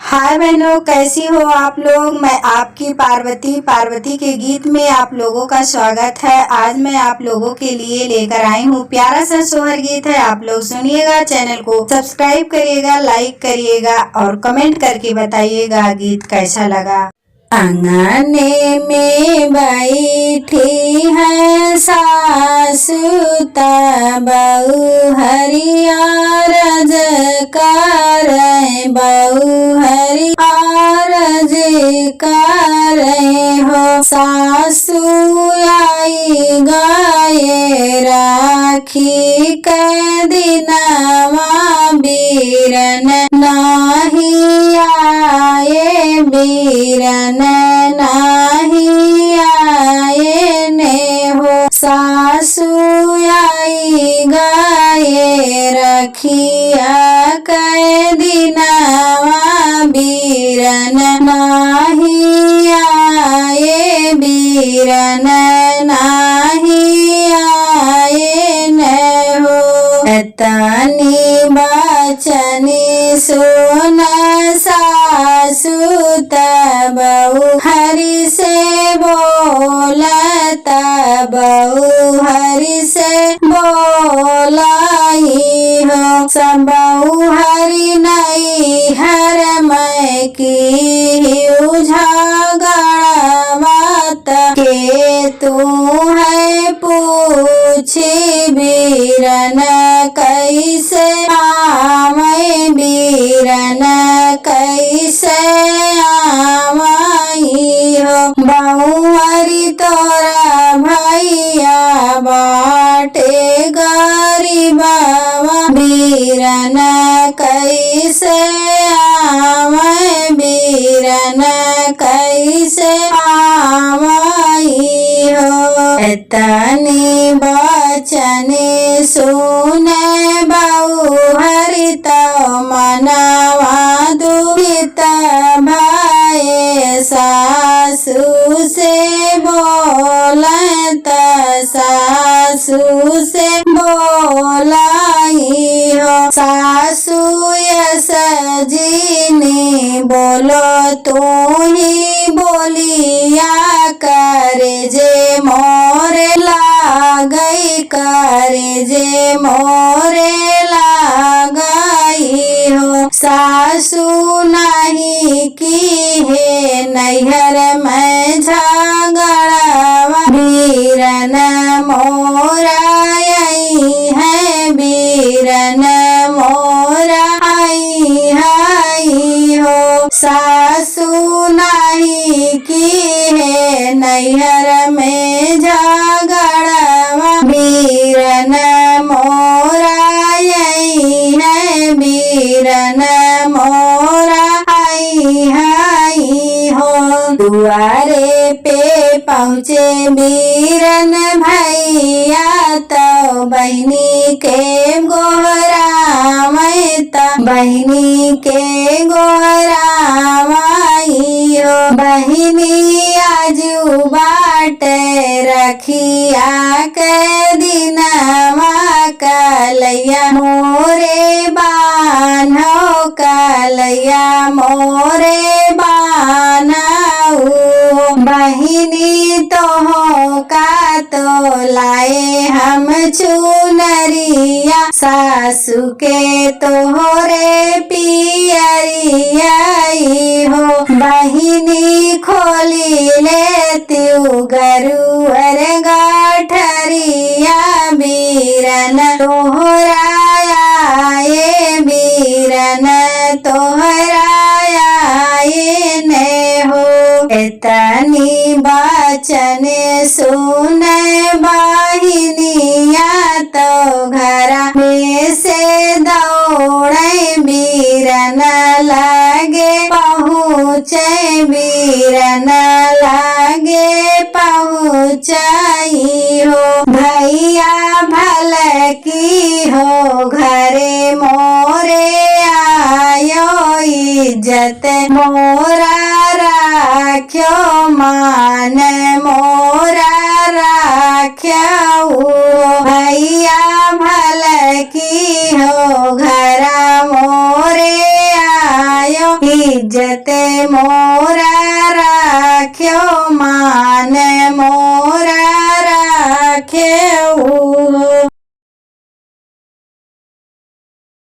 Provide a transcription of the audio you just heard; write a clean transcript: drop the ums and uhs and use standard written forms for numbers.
हाय बहनों, कैसी हो आप लोग। मैं आपकी पार्वती के गीत में आप लोगों का स्वागत है। आज मैं आप लोगों के लिए लेकर आई हूँ प्यारा सा सोहर गीत है। आप लोग सुनिएगा, चैनल को सब्सक्राइब करिएगा, लाइक करिएगा और कमेंट करके बताइएगा गीत कैसा लगा। अंगने में बैठी है सासु बहू हरिया रजकार बहू हरिया रजकार हो। सासु आई गाये राखी के दिनवा बीरन नाही आए बीरन नाही आए ने हो। सासु आई गाये रखिया के दिनवा बीरन नाही आए बीरन नाही आए ने हो। तनी बचनी सुन सासु बहू हरि से बोलत बहू हरि से बोलाई हो। सब बहू हरि नहीं हर मैं की झगड़ा मत के तू है पूछी बीरन कैसे आमय बीरन कैसे आमई हो। बहू हरि तोरा भैया बाटे गरीबवा बीरन कैसे आमय बीरन कैसे आमई हो। तनी बचनी सुने बहू हरि तो मनवा दुखित भये। सासु से बोलत सासु से बोलाई हो। सासु यस जीनी बोलो तू ही बोलिया करे जे मोरे लागई करे जे मोरे लागई हो। सासु नहीं की है नैहर में झगड़वा बीरन मोरा आई है बीरन मोरा आई हाई हो। सासु नहीं की है नैहर में झगड़वा बीरन मोरा आई है बीरन मोरा आई हाई हो। दुआरे पे पहुँचे बीरन भैया तो बहनी के गोहरा मैता बहनी के गोहरा माई हो। बहनी आजू बाटे रखिया के दिनवा कलैया मोरे बान्हो कलैया मोरे बान्हो। बहिनी तो हो का तो लाए हम चुनरिया सासु के तोहरे पियरिया हो। बहिनी खोली ले त्यू गरुअर गाठरिया बीरन तोहरा आए बीरन तोहरा आए ने हो। तनी बचन सुन बहिनिया तो घरा में से दौड़े बीरन लागे पहुँचे बीरन लागे पहुँचाई हो। भैया भल की हो घरे मोरे आयो इज्जत मोरा राख्यो मान मोरा राख्यो। भैया भल की हो घरा मोरे आयो इज्जत मोरा राख्यो मान मोरा राख्यो